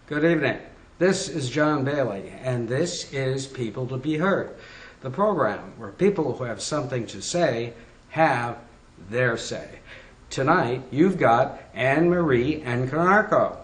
Good evening. This is John Bailey, and this is People to Be Heard, the program where people who have something to say have their say. Tonight, you've got AnneMarie Encarnacao,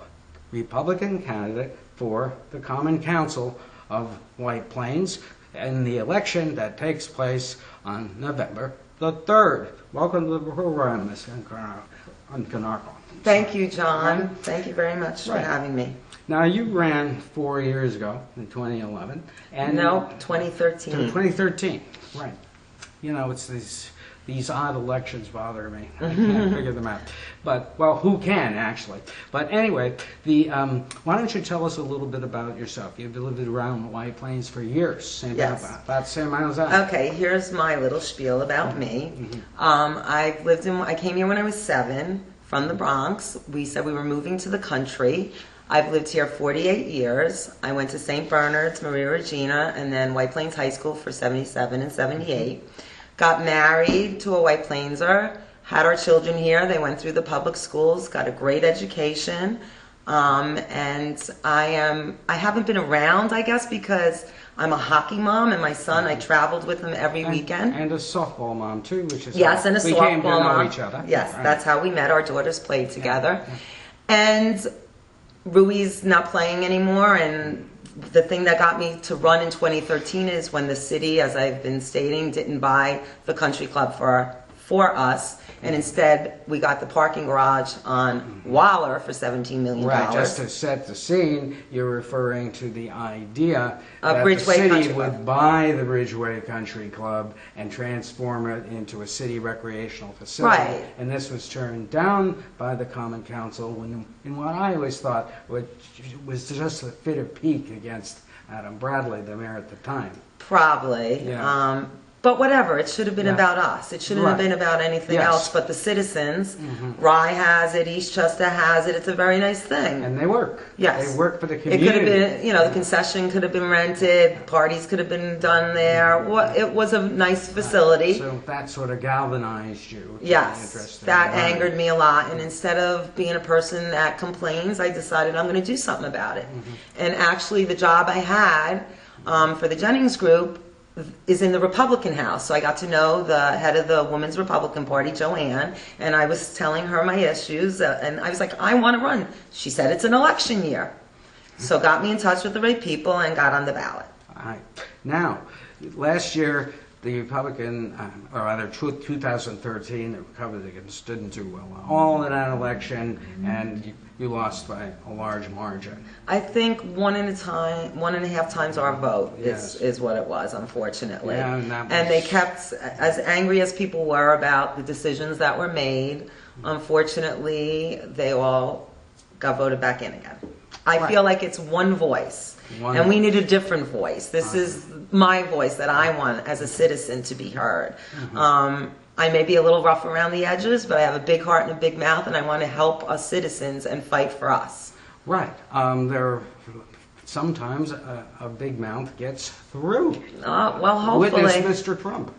Republican candidate for the Common Council of White Plains in the election that takes place on November the 3rd. Welcome to the program, Ms. Encarnacao. Thank you, John. Thank you very much for having me. Now, you ran 4 years ago in 2011. And no, 2013. 2013, right. You know, it's these odd elections bother me. I can't figure them out. But, well, who can, actually? But anyway, why don't you tell us a little bit about yourself? You've lived around the White Plains for years. Yes. About the same amount as I. Okay, here's my little spiel about me. I came here when I was 7 from the Bronx. We said we were moving to the country. I've lived here 48 years. I went to St. Bernard's, Maria Regina, and then White Plains High School for 77 and 78. Got married to a White Plainser, had our children here. They went through the public schools, got a great education. And I haven't been around, I guess, because I'm a hockey mom, and my son, I traveled with him every weekend. And a softball mom, too, which is yes, and a we softball came to know mom. each other. Yes, right. That's how we met. Our daughters played together. And Rui's not playing anymore, and the thing that got me to run in 2013 is when the city, as I've been stating, didn't buy the country club for us, and instead we got the parking garage on Waller for $17 million. Right, just to set the scene, you're referring to the idea that Bridgeway the city Country would Club. buy the Bridgeway Country Club and transform it into a city recreational facility. Right. And this was turned down by the Common Council in what I always thought was just a fit of pique against Adam Bradley, the mayor at the time. Probably. Yeah. But whatever, it should have been about us. It shouldn't have been about anything else but the citizens. Rye has it, Eastchester has it. It's a very nice thing. And they work. Yes. They work for the community. It could have been, you know, the concession could have been rented, parties could have been done there. It was a nice facility. So that sort of galvanized you. Yes, that angered me a lot. And instead of being a person that complains, I decided I'm going to do something about it. And actually, the job I had for the Jennings Group is in the Republican House. So I got to know the head of the Women's Republican Party, Joanne, and I was telling her my issues, and I was like, I want to run. She said it's an election year. So got me in touch with the right people and got on the ballot. All right. Now, last year, the Republican, or rather 2013, the Republicans didn't do well at all in that election, and you lost by a large margin. I think 1.5 times our vote is what it was, unfortunately. Yeah, and they kept, as angry as people were about the decisions that were made, unfortunately, they all got voted back in again. I feel like it's one voice. And we need a different voice. This is my voice that I want as a citizen to be heard. I may be a little rough around the edges, but I have a big heart and a big mouth, and I want to help us citizens and fight for us. Right. Sometimes a big mouth gets through. Well, hopefully. Witness Mr. Trump.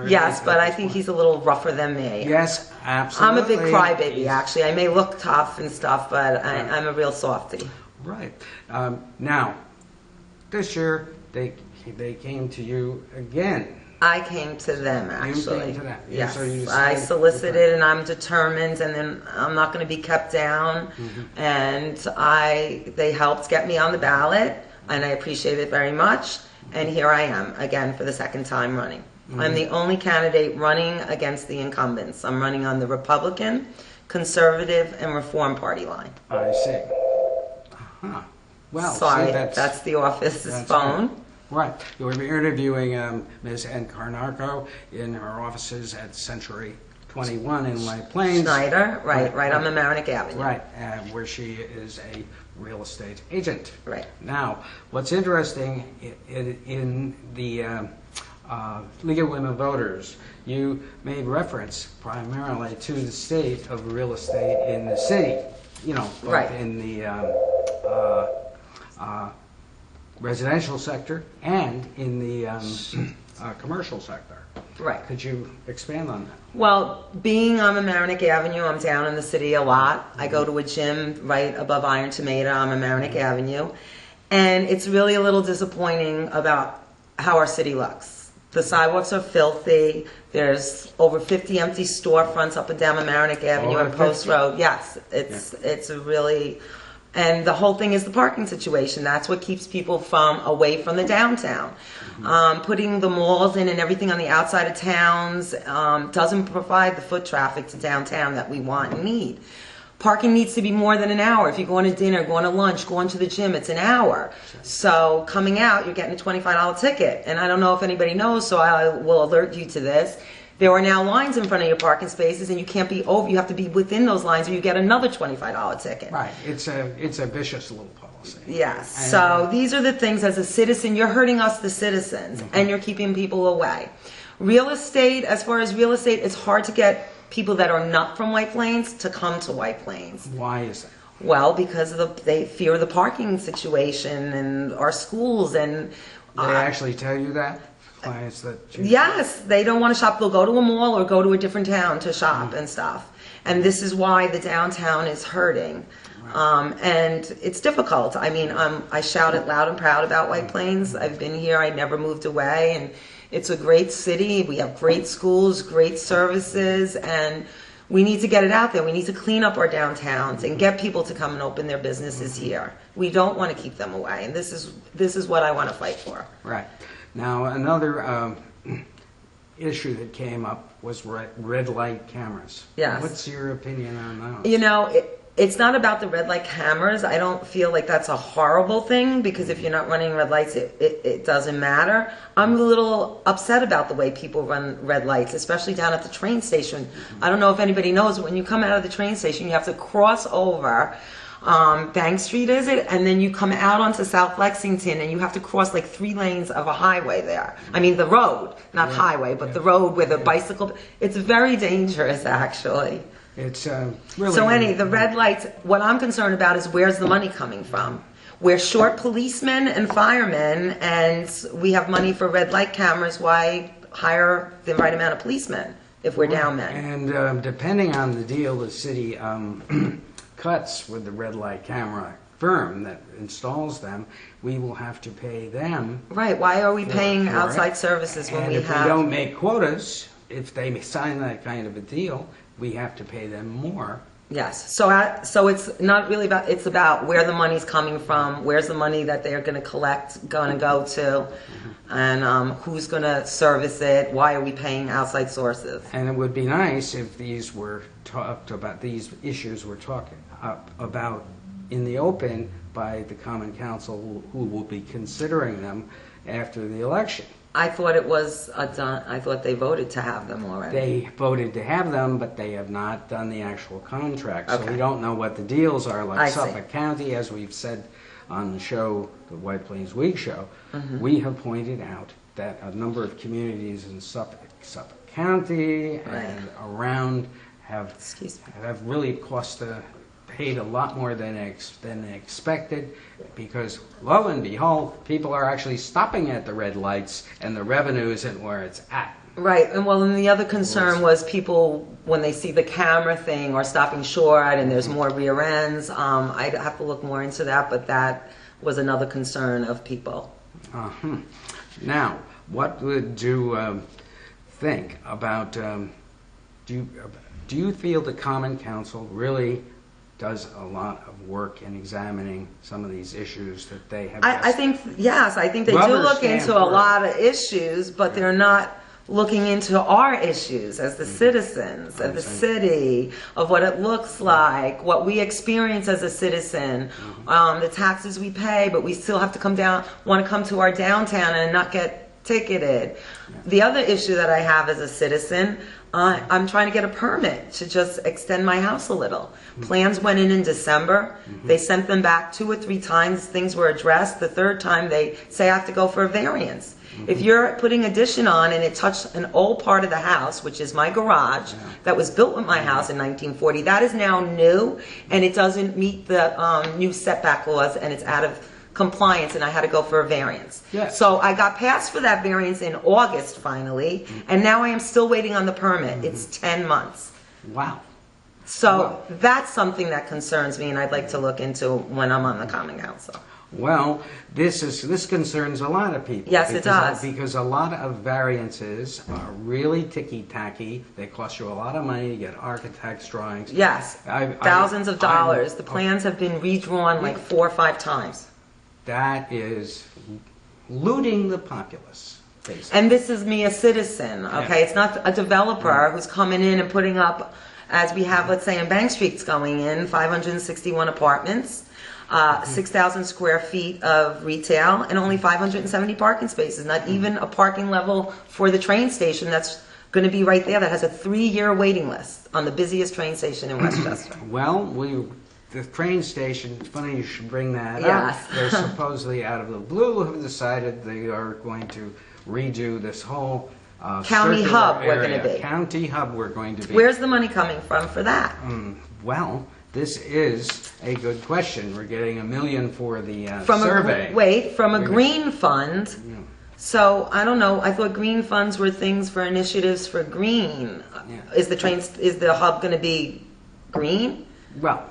Yes, but I think he's a little rougher than me. Yes, absolutely. I'm a big crybaby, actually. I may look tough and stuff, but I'm a real softie. Right. Now, this year, they came to you again. I came to them, actually. You came to them. Yes, so you I solicited, and I'm determined, and then I'm not going to be kept down. And they helped get me on the ballot, and I appreciate it very much. And here I am, again, for the second time running. I'm the only candidate running against the incumbents. I'm running on the Republican, Conservative, and Reform Party line. I see. Well, sorry, see, that's the office's phone. Right. You were interviewing Ms. Encarnacao in her offices at Century 21 in White Plains. Schneider, right on Mamaroneck Avenue. Right, where she is a real estate agent. Right. Now, what's interesting in the League of Women Voters, you made reference primarily to the state of real estate in the city. You know, both in the residential sector and in the commercial sector. Right. Could you expand on that? Well, being on Mamaroneck Avenue, I'm down in the city a lot. I go to a gym right above Iron Tomato on Mamaroneck Avenue. And it's really a little disappointing about how our city looks. The sidewalks are filthy. There's over 50 empty storefronts up and down Mamaroneck Avenue and Post 50? Road. Yes, it's a really... And the whole thing is the parking situation. That's what keeps people away from the downtown. Putting the malls in and everything on the outside of towns doesn't provide the foot traffic to downtown that we want and need. Parking needs to be more than an hour. If you're going to dinner, going to lunch, going to the gym, it's an hour. So coming out, you're getting a $25 ticket. And I don't know if anybody knows, so I will alert you to this. There are now lines in front of your parking spaces, and you can't be over. You have to be within those lines, or you get another $25 ticket. Right. It's a vicious little policy. Yes. So these are the things, as a citizen, you're hurting us, the citizens, and you're keeping people away. Real estate, as far as real estate, it's hard to get people that are not from White Plains to come to White Plains. Why is that? Well, because they fear the parking situation and our schools and... They actually tell you that? Clients that Yes, they don't want to shop. They'll go to a mall or go to a different town to shop and stuff. And this is why the downtown is hurting. And it's difficult. I mean, I shout it loud and proud about White Plains. I've been here. I never moved away. And it's a great city. We have great schools, great services, and we need to get it out there. We need to clean up our downtowns and get people to come and open their businesses here. We don't want to keep them away. And this is what I want to fight for. Right. Now, another issue that came up was red light cameras. Yes. What's your opinion on those? You know, it's not about the red light cameras. I don't feel like that's a horrible thing, because if you're not running red lights, it doesn't matter. I'm a little upset about the way people run red lights, especially down at the train station. I don't know if anybody knows, when you come out of the train station, you have to cross over Bank Street, is it? And then you come out onto South Lexington, and you have to cross like 3 lanes of a highway there. I mean, the road, not highway, but the road where the bicycle... It's very dangerous, actually. It's really... So the red lights, what I'm concerned about is where's the money coming from? We're short policemen and firemen, and we have money for red light cameras. Why hire the right amount of policemen if we're down men? And depending on the deal the city cuts with the red light camera firm that installs them, we will have to pay them. Right. Why are we paying outside services when if we don't make quotas, if they sign that kind of a deal, we have to pay them more. Yes. So it's not really about, it's about where the money's coming from, where's the money that they're going to collect going to go to, and who's going to service it, why are we paying outside sources. And it would be nice if these were talked about, these issues were talked about in the open by the Common Council, who will be considering them after the election. I thought it was done. I thought they voted to have them already. They voted to have them, but they have not done the actual contract. So Okay. we don't know what the deals are. Like I see. Suffolk County, as we've said on the show, the White Plains Week show, we have pointed out that a number of communities in Suffolk County and around have really paid a lot more than they expected, because lo and behold, people are actually stopping at the red lights, and the revenue isn't where it's at. Right, and well, and the other concern was people, when they see the camera thing, are stopping short, and there's more rear ends. I'd have to look more into that, but that was another concern of people. Now, what would you think about? Do you feel the Common Council really does a lot of work in examining some of these issues that they have? I think, yes, I think they do look into a lot of issues, but they're not looking into our issues as the citizens of the city, of what it looks like, what we experience as a citizen, the taxes we pay, but we still have to want to come to our downtown and not get ticketed. The other issue that I have as a citizen, I'm trying to get a permit to just extend my house a little. Plans went in December. They sent them back 2 or 3 times. Things were addressed. The 3rd time they say I have to go for a variance. If you're putting addition on and it touched an old part of the house, which is my garage, that was built with my house in 1940, that is now new, and it doesn't meet the new setback laws, and it's out of compliance and I had to go for a variance. Yes. So I got passed for that variance in August finally, and now I am still waiting on the permit. It's 10 months. Wow. So Wow. that's something that concerns me and I'd like to look into when I'm on the Common Council. Well, this concerns a lot of people. Yes, it does. Because a lot of variances are really ticky-tacky. They cost you a lot of money to get architect's drawings. Yes, thousands of dollars. The plans have been redrawn like 4 or 5 times. That is looting the populace, basically. And this is me, a citizen, okay? Yeah. It's not a developer who's coming in and putting up, as we have, let's say, in Bank Street's going in, 561 apartments, 6,000 square feet of retail, and only 570 parking spaces. Not even a parking level for the train station that's going to be right there that has a 3-year waiting list on the busiest train station in Westchester. Well, the train station, it's funny you should bring that Yes. up. They're supposedly out of the blue have decided they are going to redo this whole County circular hub we're area. gonna be. County hub we're going to be. Where's the money coming from for that? Well, this is a good question. We're getting $1 million for the From survey. from a green fund. So I don't know. I thought green funds were things for initiatives for green. Yeah. Is the hub going to be green? Well,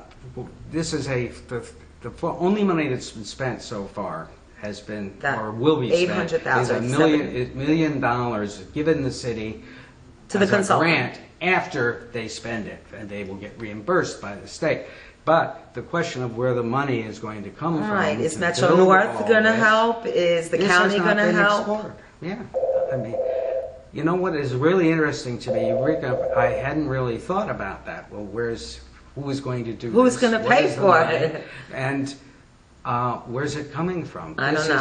this is the only money that's been spent so far has been That or will be spent is $800,000, $1 million given the city To the as a consultant. grant after they spend it, and they will get reimbursed by the state. But the question of where the money is going to come from. Right. Is to Metro build North all going to this, help? Is the this county has not going to been help? explored. Yeah. I mean, you know what is really interesting to me, Rick, I hadn't really thought about that. Well, who is going to do Who's this? going to What pay is the for money? it? And where's it coming from? I don't This know.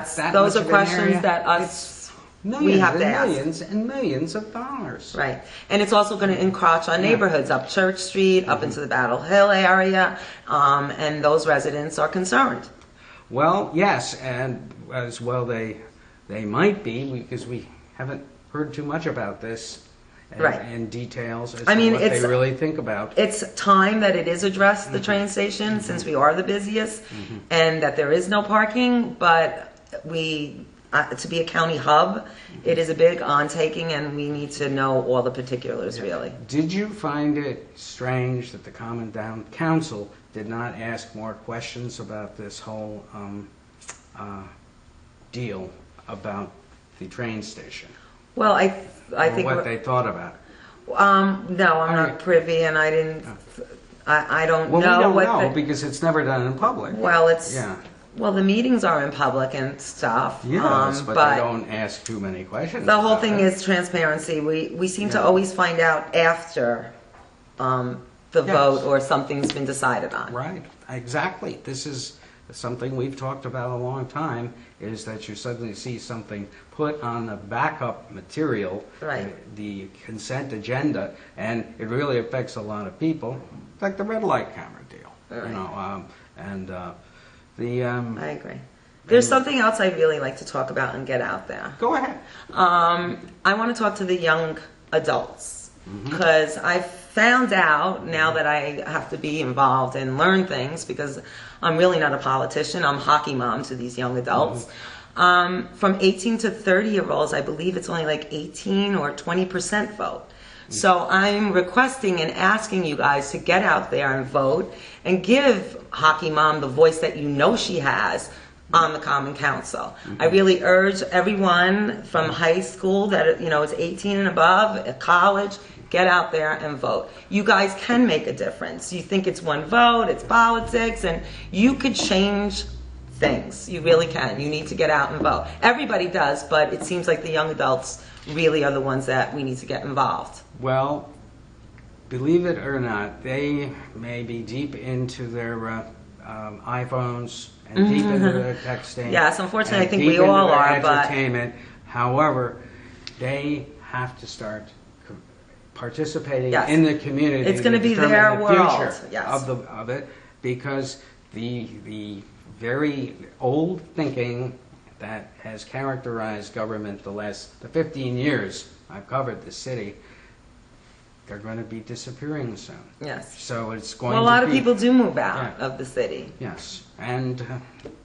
is, that Those much are of an questions area? that It's we millions have and to ask. millions and millions of dollars. Right. And it's also going to encroach on neighborhoods up Church Street, up into the Battle Hill area, and those residents are concerned. Well, yes, and as well they might be, because we haven't heard too much about this Right. in details as I mean, to what they it's- really think about. It's time that it is addressed, the train station, since we are the busiest, and that there is no parking, but to be a county hub, it is a big undertaking, and we need to know all the particulars, really. Did you find it strange that the Common Council did not ask more questions about this whole deal about the train station? Well, I think what they thought about it? no, I'm not privy, and I didn't. I don't Well, know we don't what know the, because it's never done in public. well, it's Yeah. well, the meetings are in public and stuff. Yes, but they don't ask too many questions. The whole about thing it. is transparency. We seem to Yeah. always find out after the Yes. vote or something's been decided on. Right, exactly. This is something we've talked about a long time, is that you suddenly see something put on the backup material, Right. the consent agenda, and it really affects a lot of people, like the red light camera deal. Right. You know, I agree. There's something else I'd really like to talk about and get out there. Go ahead. I want to talk to the young adults because I found out now that I have to be involved and learn things because I'm really not a politician. I'm hockey mom to these young adults. From 18 to 30-year-olds, I believe it's only like 18 or 20% vote. So I'm requesting and asking you guys to get out there and vote and give Hockey Mom the voice that you know she has on the Common Council. I really urge everyone from high school that is 18 and above, at college, get out there and vote. You guys can make a difference. You think it's one vote, it's politics, and you could change things. You really can. You need to get out and vote. Everybody does, but it seems like the young adults really are the ones that we need to get involved. Well, believe it or not, they may be deep into their iPhones and deep into their texting. Yes, unfortunately, and I think deep we all into their are, but- entertainment. However, they have to start participating Yes. in the community. It's gonna be determine their the world, future yes. of it, because the very old thinking that has characterized government the 15 years I've covered the city, they're going to be disappearing soon. Yes. So it's going Well, a to lot of be- people do move out Yeah. of the city. Yes, and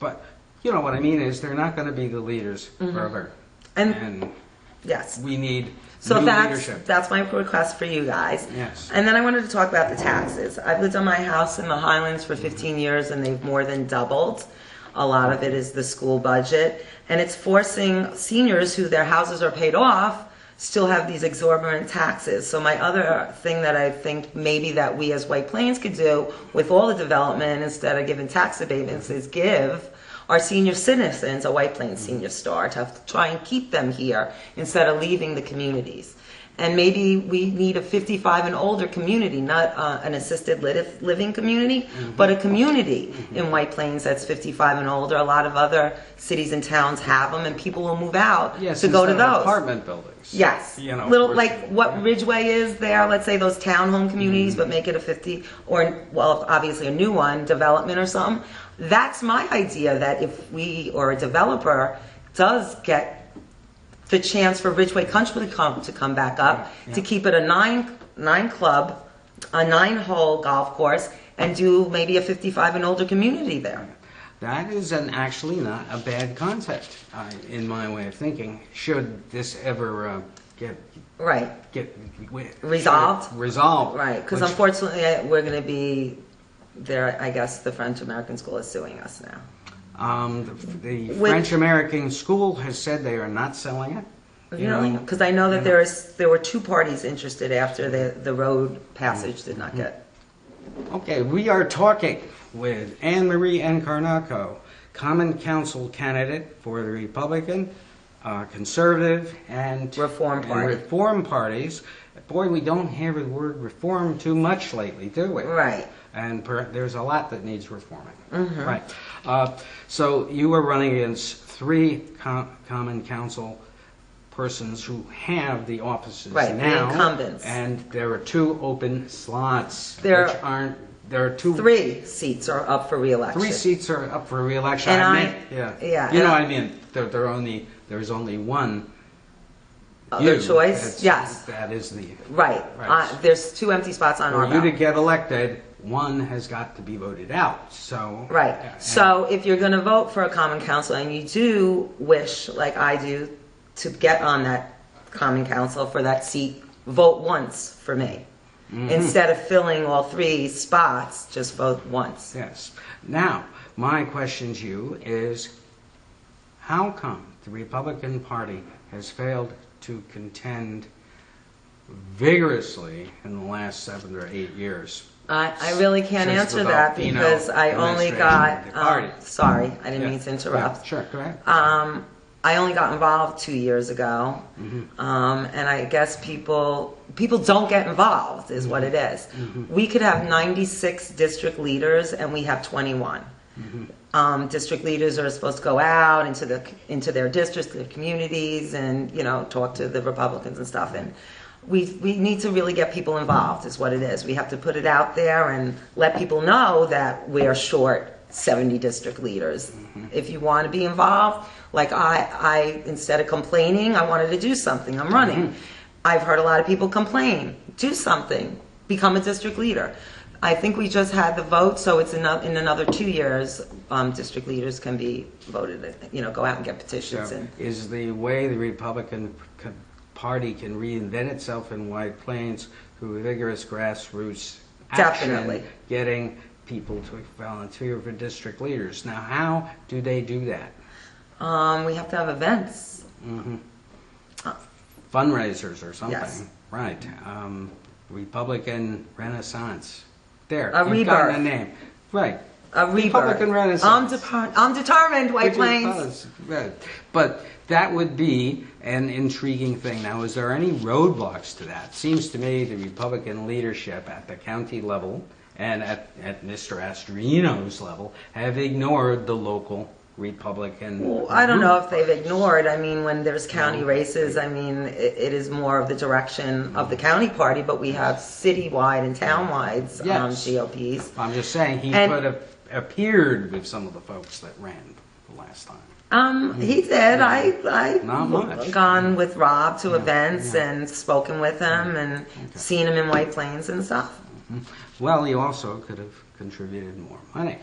But you know what I mean is they're not going to be the leaders forever. And yes, we need so new that's leadership. that's my request for you guys. Yes. And then I wanted to talk about the taxes. I've lived on my house in the Highlands for 15 years, and they've more than doubled. A lot of it is the school budget, and it's forcing seniors who their houses are paid off still have these exorbitant taxes. So my other thing that I think maybe that we as White Plains could do with all the development instead of giving tax abatements is give our senior citizens a White Plains Senior Star to try and keep them here instead of leaving the communities. And maybe we need a 55 and older community, not an assisted living community, but a community in White Plains that's 55 and older. A lot of other cities and towns have them, and people will move out to go to those apartment buildings. Yes, You know, little like what Ridgeway is there. Let's say those townhome communities, but make it a 50 or well, obviously a new one development or something. That's my idea. That if we or a developer does get the chance for Ridgeway Country Club to come back up, to keep it a nine club, a 9-hole golf course, and do maybe a 55 and older community there. That is actually not a bad concept, in my way of thinking. Should this ever get Resolved? Resolved. Right, because unfortunately we're going to be there. I guess the French American School is suing us now. The French American School has said they are not selling it. Really? Because I know that there were 2 parties interested after the road passage did not get. Okay, we are talking with AnneMarie Encarnacao, Common Council candidate for the Republican, Conservative, and Reform Party. Reform parties. Boy, we don't hear the word reform too much lately, do we? Right. And there's a lot that needs reforming. Right. So you are running against 3 Common Council persons who have the offices Right, now. the incumbents. And there are 2 open slots, There are 2... 3 seats are up for re-election. 3 seats are up for re-election. And You know what I mean? There's only one. Other choice? Yes. That is the... Right. There's 2 empty spots on our For you to ballot. get elected, one has got to be voted out. So Right. So if you're going to vote for a Common Council and you do wish, like I do, to get on that Common Council for that seat, vote once for me. Instead of filling all 3 spots, just vote once. Yes. Now, my question to you is, how come the Republican Party has failed to contend vigorously in the last 7 or 8 years? I really can't Since answer the that Valpino because I only administration of the party. got. Sorry, I didn't mean to interrupt. Sure, go ahead. I only got involved 2 years ago, and I guess people don't get involved is what it is. We could have 96 district leaders, and we have 21. District leaders are supposed to go out into their districts, their communities, and talk to the Republicans and stuff. And we need to really get people involved is what it is. We have to put it out there and let people know that we're short 70 district leaders. If you want to be involved, like I instead of complaining, I wanted to do something. I'm running. I've heard a lot of people complain. Do something. Become a district leader. I think we just had the vote, so it's in another 2 years, district leaders can be voted, go out and get petitions. So is the way the Republican Party can reinvent itself in White Plains through vigorous grassroots action, Definitely. getting people to volunteer for district leaders. Now, how do they do that? We have to have events. Fundraisers or something. Yes. Right. Republican Renaissance. There. A You've got rebirth. the name. Right. A rebirth. Republican Renaissance. I'm determined, White Plains. Right. But that would be an intriguing thing. Now, is there any roadblocks to that? Seems to me the Republican leadership at the county level and at Mr. Astorino's level have ignored the local Republican. Well, I don't know if they've ignored. I mean, when there's county races, I mean, it is more of the direction of the county party, but we have citywide and townwide GOPs. I'm just saying he could have appeared with some of the folks that ran the last time. He did. I Not much. gone with Rob to events and spoken with him and seen him in White Plains and stuff. Well, he also could have contributed more money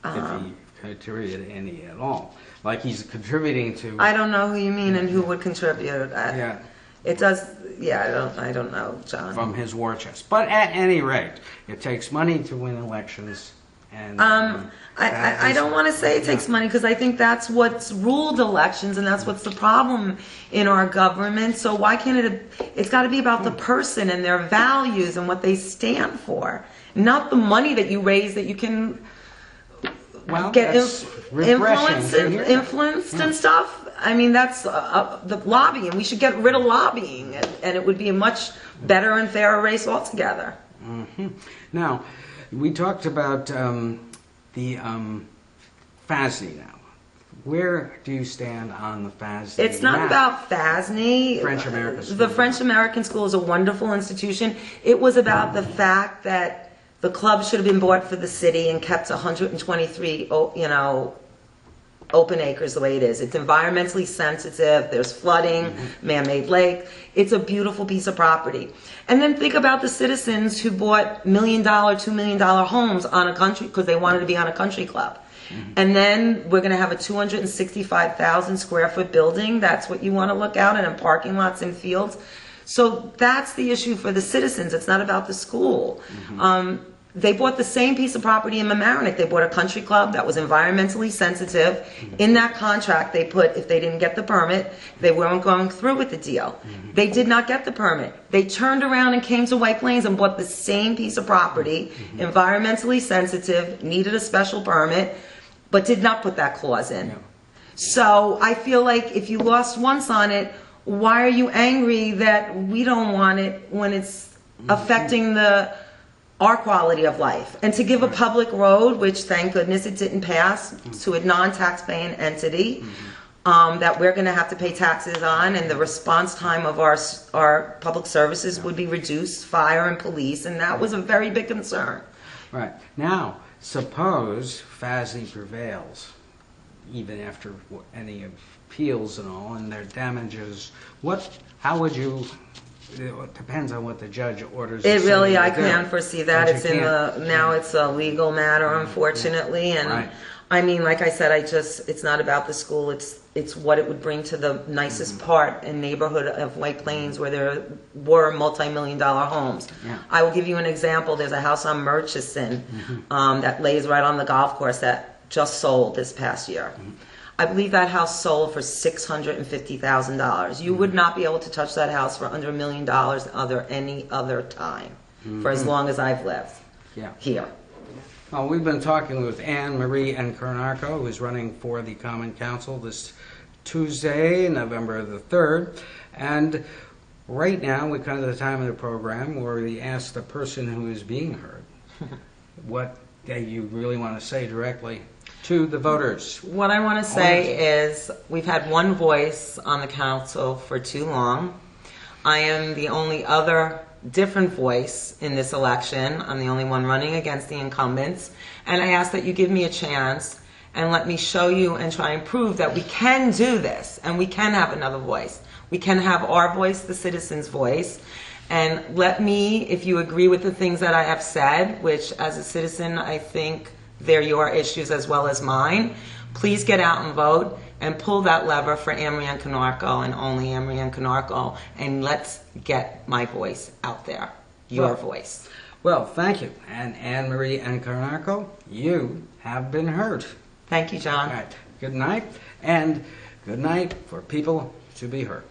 if he contribute any at all. Like he's contributing to. I don't know who you mean and who would contribute. Yeah. It does. Yeah, I don't know, John. From his war chest. But at any rate, it takes money to win elections. And I don't want to say it takes money, because I think that's what's ruled elections, and that's what's the problem in our government. So why can't it? It's got to be about the person and their values and what they stand for, not the money that you raise that you can get influenced and stuff. I mean, that's the lobbying. We should get rid of lobbying, and it would be a much better and fairer race altogether. Mm-hmm. Now, we talked about the FASNY now. Where do you stand on the FASNY? It's not about FASNY. French American School. The French American School is a wonderful institution. It was about the fact that the club should have been bought for the city and kept 123, open acres the way it is. It's environmentally sensitive. There's flooding, man-made lake. It's a beautiful piece of property. And then think about the citizens who bought $1 million, $2 million homes on a country because they wanted to be on a country club. And then we're going to have a 265,000 square foot building. That's what you want to look out at, and parking lots and fields. So that's the issue for the citizens. It's not about the school. They bought the same piece of property in Mamaroneck. They bought a country club that was environmentally sensitive. In that contract, they put if they didn't get the permit, they weren't going through with the deal. They did not get the permit. They turned around and came to White Plains and bought the same piece of property, environmentally sensitive, needed a special permit, but did not put that clause in. So I feel like if you lost once on it, why are you angry that we don't want it when it's affecting our quality of life? And to give a public road, which thank goodness it didn't pass, to a non-tax-paying entity that we're going to have to pay taxes on, and the response time of our public services would be reduced, fire and police, and that was a very big concern. Right. Now, suppose FASNY prevails, even after any appeals and all, and their damages, how would you... It depends on what the judge orders. It really, I can't foresee that. It's now it's a legal matter, unfortunately, and I mean, like I said, it's not about the school. It's what it would bring to the nicest part and neighborhood of White Plains where there were multi-million-dollar homes. I will give you an example. There's a house on Murchison that lays right on the golf course that just sold this past year. I believe that house sold for $650,000. You would not be able to touch that house for under $1 million any other time for as long as I've lived here. Well, we've been talking with AnneMarie Encarnacao, who's running for the Common Council this Tuesday, November the 3rd. And right now, we come to the time of the program where we ask the person who is being heard what you really want to say directly to the voters. What I want to say is we've had one voice on the council for too long. I am the only other different voice in this election. I'm the only one running against the incumbents. And I ask that you give me a chance and let me show you and try and prove that we can do this and we can have another voice. We can have our voice, the citizens' voice. And let me, if you agree with the things that I have said, which as a citizen I think they're your issues as well as mine, please get out and vote and pull that lever for AnneMarie Encarnacao and only AnneMarie Encarnacao, and let's get my voice out there, your voice. Well, thank you. And AnneMarie Encarnacao, you have been heard. Thank you, John. All right. Good night, and good night for people to be heard.